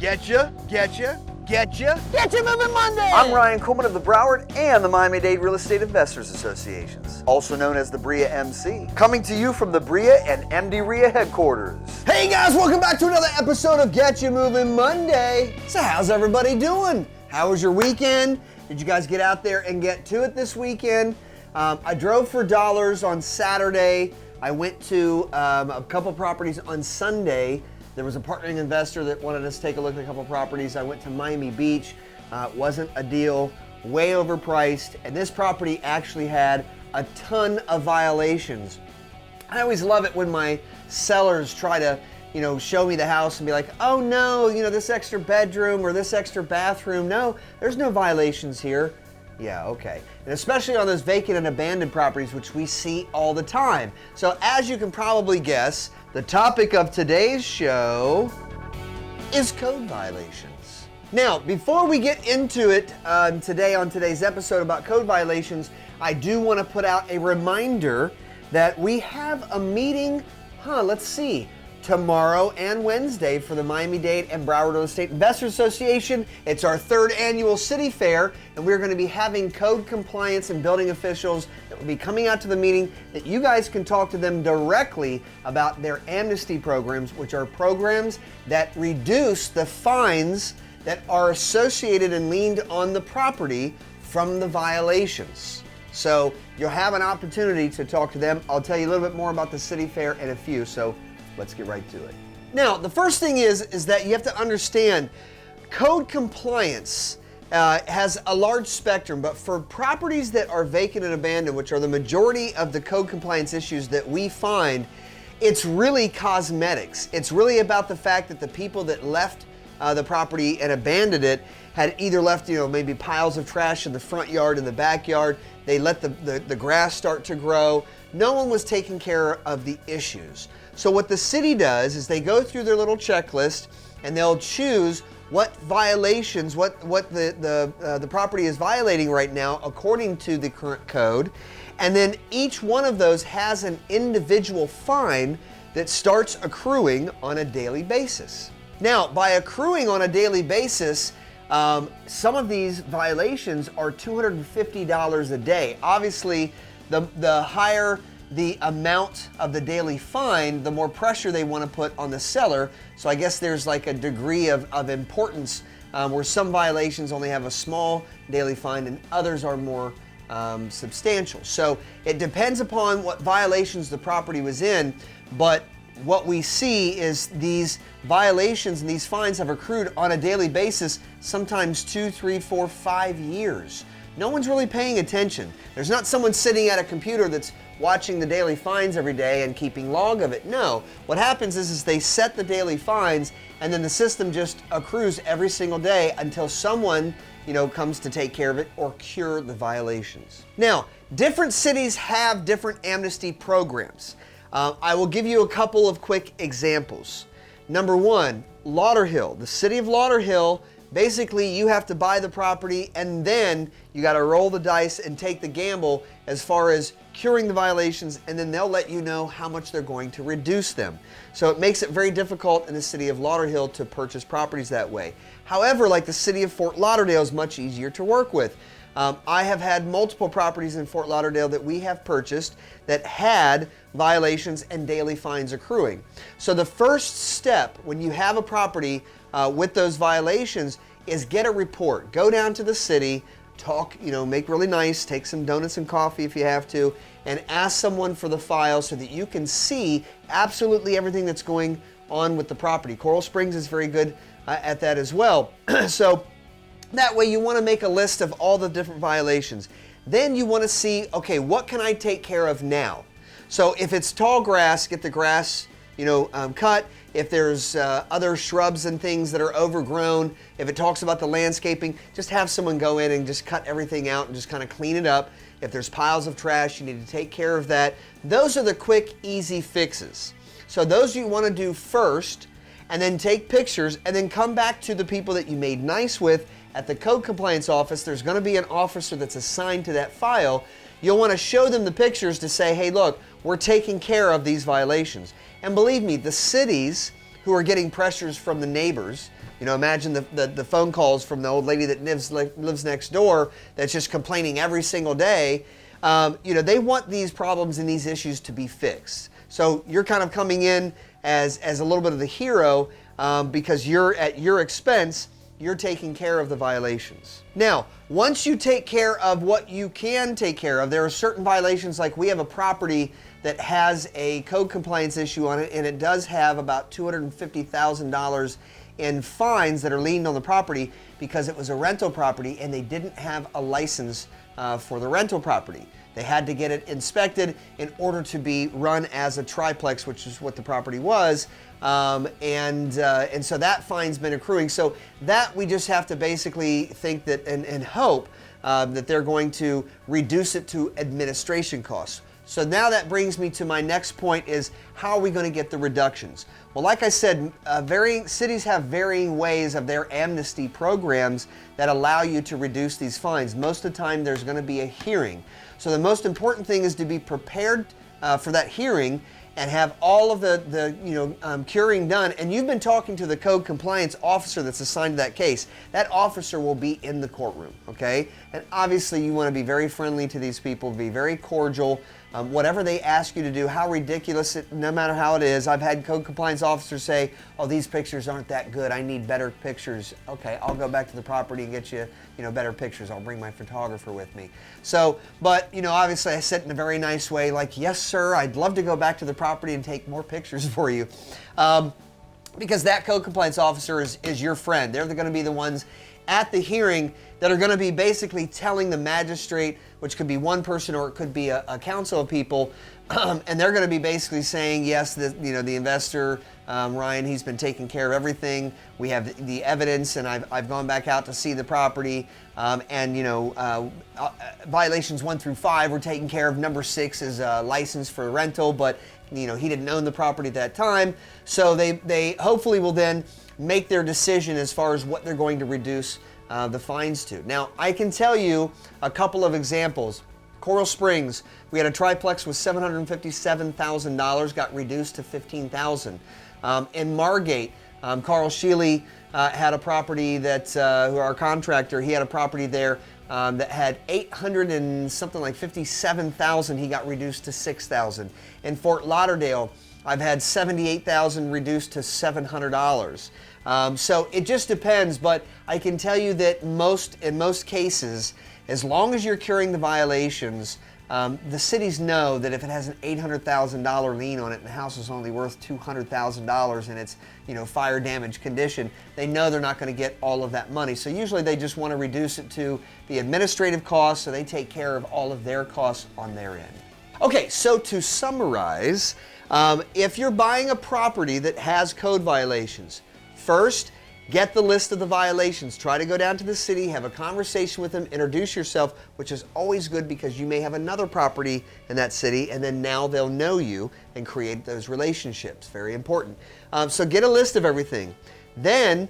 Getcha Moving Monday! I'm Ryan Kuhlman of the Broward and the Miami-Dade Real Estate Investors Associations, also known as the BREIA MC, coming to you from the BREIA and MD-REIA headquarters. Hey guys, welcome back to another episode of Getcha Moving Monday. So how's everybody doing? How was your weekend? Did you guys get out there and get to it this weekend? I drove for dollars on Saturday. I went to a couple properties on Sunday. There was a partnering investor that wanted us to take a look at a couple properties. I went to Miami Beach. Wasn't a deal, way overpriced. And this property actually had a ton of violations. I always love it when my sellers try to, show me the house and be like, oh no, this extra bedroom or this extra bathroom. No, there's no violations here. Yeah, okay. And especially on those vacant and abandoned properties, which we see all the time. So as you can probably guess, the topic of today's show is code violations. Now, before we get into it today on today's episode about code violations, I do want to put out a reminder that we have a meeting, tomorrow and Wednesday for the Miami-Dade and Broward Real Estate Investors Association. It's our third annual city fair, and we're going to be having code compliance and building officials that will be coming out to the meeting that you guys can talk to them directly about their amnesty programs, which are programs that reduce the fines that are associated and leaned on the property from the violations. So you'll have an opportunity to talk to them. I'll tell you a little bit more about the city fair in a few, so let's get right to it. Now, the first thing is that you have to understand code compliance has a large spectrum, but for properties that are vacant and abandoned, which are the majority of the code compliance issues that we find, it's really cosmetics. It's really about the fact that the people that left the property and abandoned it had either left, maybe piles of trash in the front yard and the backyard. They let the grass start to grow. No one was taking care of the issues. So what the city does is they go through their little checklist and they'll choose what violations, what the property is violating right now according to the current code. And then each one of those has an individual fine that starts accruing on a daily basis. Now, by accruing on a daily basis, some of these violations are $250 a day. Obviously, the higher the amount of the daily fine, the more pressure they want to put on the seller. So I guess there's like a degree of importance where some violations only have a small daily fine and others are more substantial. So it depends upon what violations the property was in, but what we see is these violations and these fines have accrued on a daily basis, sometimes 2, 3, 4, 5 years. No one's really paying attention. There's not someone sitting at a computer that's watching the daily fines every day and keeping log of it. No, what happens is they set the daily fines and then the system just accrues every single day until someone, comes to take care of it or cure the violations. Now, different cities have different amnesty programs. I will give you a couple of quick examples. Number one, Lauderhill. The city of Lauderhill, basically you have to buy the property and then you got to roll the dice and take the gamble as far as curing the violations, and then they'll let you know how much they're going to reduce them. So it makes it very difficult in the city of Lauderhill to purchase properties that way. However, like the city of Fort Lauderdale is much easier to work with. I have had multiple properties in Fort Lauderdale that we have purchased that had violations and daily fines accruing. So the first step when you have a property with those violations is get a report. Go down to the city, talk, make really nice, take some donuts and coffee if you have to, and ask someone for the file so that you can see absolutely everything that's going on with the property. Coral Springs is very good at that as well. So that way you want to make a list of all the different violations. Then you want to see, okay, what can I take care of now? So if it's tall grass, get the grass, cut. If there's other shrubs and things that are overgrown, if it talks about the landscaping, just have someone go in and just cut everything out and just kind of clean it up. If there's piles of trash, you need to take care of that. Those are the quick, easy fixes. So those you want to do first, and then take pictures, and then come back to the people that you made nice with at the code compliance office. There's going to be an officer that's assigned to that file. You'll want to show them the pictures to say, hey, look, we're taking care of these violations. And believe me, the cities who are getting pressures from the neighbors, You know, imagine the phone calls from the old lady that lives next door that's just complaining every single day. You know, they want these problems and these issues to be fixed. So you're kind of coming in as a little bit of the hero because you're at your expense, you're taking care of the violations. Now, once you take care of what you can take care of, there are certain violations, like we have a property that has a code compliance issue on it, and it does have about $250,000 in fines that are leaned on the property because it was a rental property and they didn't have a license for the rental property. They had to get it inspected in order to be run as a triplex, which is what the property was, and so that fine's been accruing. So that we just have to basically think that and hope that they're going to reduce it to administration costs. So now that brings me to my next point, is how are we going to get the reductions? Well, like I said, varying cities have varying ways of their amnesty programs that allow you to reduce these fines. Most of the time there's going to be a hearing. So the most important thing is to be prepared for that hearing and have all of the curing done. And you've been talking to the code compliance officer that's assigned to that case. That officer will be in the courtroom, okay? And obviously you want to be very friendly to these people, be very cordial. Whatever they ask you to do, how ridiculous it, no matter how it is. I've had code compliance officers say, oh, these pictures aren't that good, I need better pictures. Okay, I'll go back to the property and get you, better pictures. I'll bring my photographer with me. So, but, obviously I said in a very nice way, like, yes, sir, I'd love to go back to the property and take more pictures for you. Because that code compliance officer is your friend. They're going to be the ones at the hearing that are going to be basically telling the magistrate, which could be one person or it could be a council of people, and they're going to be basically saying, yes, the investor, Ryan, he's been taking care of everything. We have the evidence, and I've gone back out to see the property, and violations 1 through 5 were taken care of. Number 6 is a license for rental, but he didn't own the property at that time. So they hopefully will then make their decision as far as what they're going to reduce the fines to. Now, I can tell you a couple of examples. Coral Springs, we had a triplex with $757,000, got reduced to $15,000. In Margate, Carl Sheely had a property that, who our contractor, he had a property there that had 800 and something like 57,000. He got reduced to 6,000. In Fort Lauderdale, I've had 78,000 reduced to $700. So it just depends, but I can tell you that in most cases, as long as you're curing the violations, the cities know that if it has an $800,000 lien on it and the house is only worth $200,000 and it's fire damage condition, they know they're not going to get all of that money. So usually they just want to reduce it to the administrative costs, so they take care of all of their costs on their end. Okay, so to summarize, if you're buying a property that has code violations, first, get the list of the violations. Try to go down to the city, have a conversation with them, introduce yourself, which is always good because you may have another property in that city, and then now they'll know you and create those relationships. Very important. So get a list of everything. Then,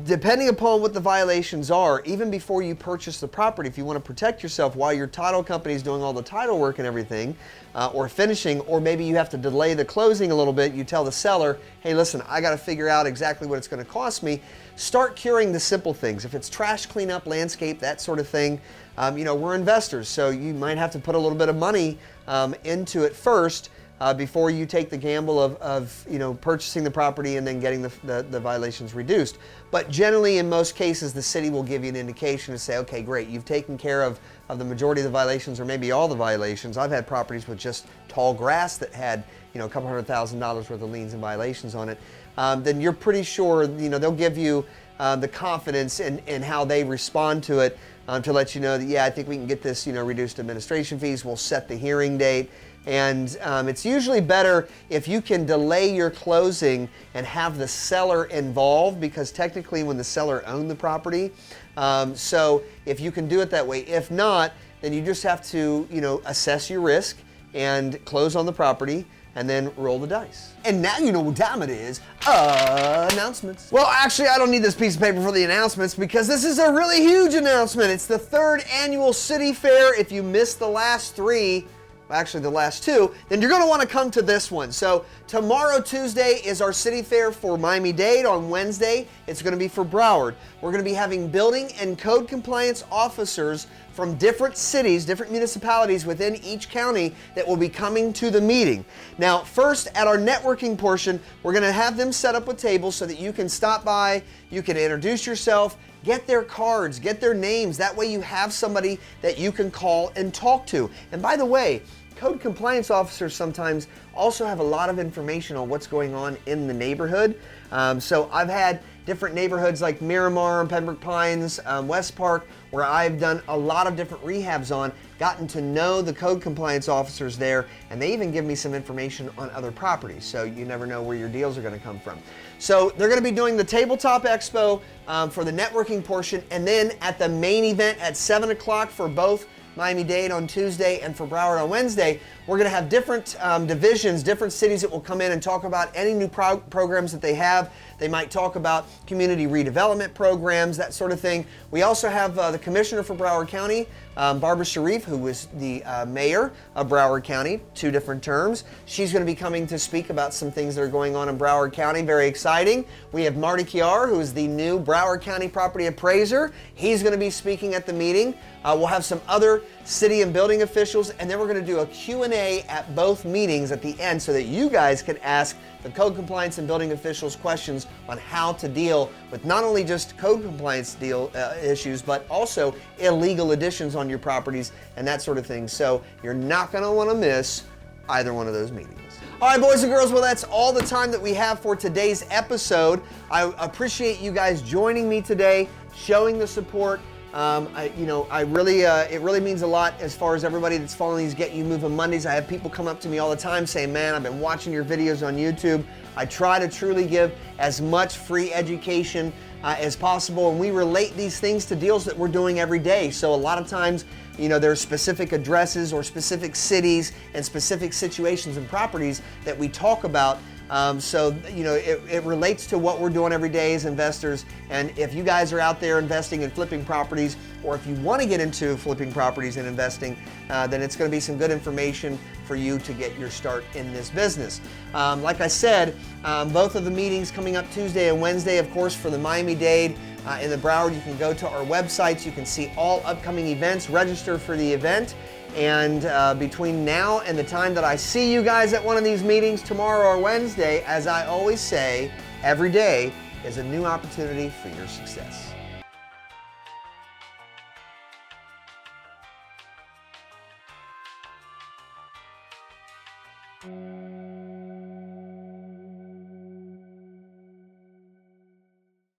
depending upon what the violations are, even before you purchase the property, if you want to protect yourself while your title company is doing all the title work and everything, or finishing, or maybe you have to delay the closing a little bit, you tell the seller, hey, listen, I got to figure out exactly what it's going to cost me. Start curing the simple things. If it's trash cleanup, landscape, that sort of thing, we're investors, so you might have to put a little bit of money into it first, before you take the gamble of purchasing the property and then getting the violations reduced. But generally, in most cases, the city will give you an indication to say, okay, great, you've taken care of the majority of the violations, or maybe all the violations. I've had properties with just tall grass that had a couple $100,000 worth of liens and violations on it. Then you're pretty sure they'll give you the confidence in how they respond to it, to let you know that, yeah, I think we can get this reduced administration fees. We'll set the hearing date. And it's usually better if you can delay your closing and have the seller involved, because technically when the seller owned the property, so if you can do it that way. If not, then you just have to assess your risk and close on the property and then roll the dice. And now you know what time it is. Announcements. Well, actually, I don't need this piece of paper for the announcements because this is a really huge announcement. It's the 3rd annual City Fair. If you missed the last 3, actually the last two, then you're going to want to come to this one. So tomorrow, Tuesday, is our city fair for Miami-Dade. On Wednesday, it's going to be for Broward. We're going to be having building and code compliance officers from different cities, different municipalities within each county that will be coming to the meeting. Now, first, at our networking portion, we're going to have them set up with tables so that you can stop by, you can introduce yourself, get their cards, get their names. That way you have somebody that you can call and talk to. And by the way, code compliance officers sometimes also have a lot of information on what's going on in the neighborhood. So I've had different neighborhoods like Miramar, Pembroke Pines, West Park, where I've done a lot of different rehabs on, gotten to know the code compliance officers there, and they even give me some information on other properties, so you never know where your deals are going to come from. So they're going to be doing the Tabletop Expo for the networking portion, and then at the main event at 7 o'clock for both Miami-Dade on Tuesday and for Broward on Wednesday, we're going to have different divisions, different cities that will come in and talk about any new programs that they have. They might talk about community redevelopment programs, that sort of thing. We also have the commissioner for Broward County, Barbara Sharif, who was the mayor of Broward County, 2 different terms. She's going to be coming to speak about some things that are going on in Broward County. Very exciting. We have Marty Chiar, who is the new Broward County property appraiser. He's going to be speaking at the meeting. We'll have some other city and building officials, and then we're going to do a Q&A at both meetings at the end so that you guys can ask the code compliance and building officials questions on how to deal with not only just code compliance issues, but also illegal additions on your properties and that sort of thing. So you're not going to want to miss either one of those meetings. All right, boys and girls, well, that's all the time that we have for today's episode. I appreciate you guys joining me today, showing the support. It really means a lot as far as everybody that's following these Get You Moving Mondays. I have people come up to me all the time saying, man, I've been watching your videos on YouTube. I try to truly give as much free education as possible, and we relate these things to deals that we're doing every day. So a lot of times, there are specific addresses or specific cities and specific situations and properties that we talk about. It relates to what we're doing every day as investors. And if you guys are out there investing in flipping properties, or if you want to get into flipping properties and investing, then it's going to be some good information for you to get your start in this business. Like I said, both of the meetings coming up Tuesday and Wednesday, of course, for the Miami-Dade in the Broward, you can go to our websites. You can see all upcoming events, register for the event. And between now and the time that I see you guys at one of these meetings tomorrow or Wednesday, as I always say, every day is a new opportunity for your success.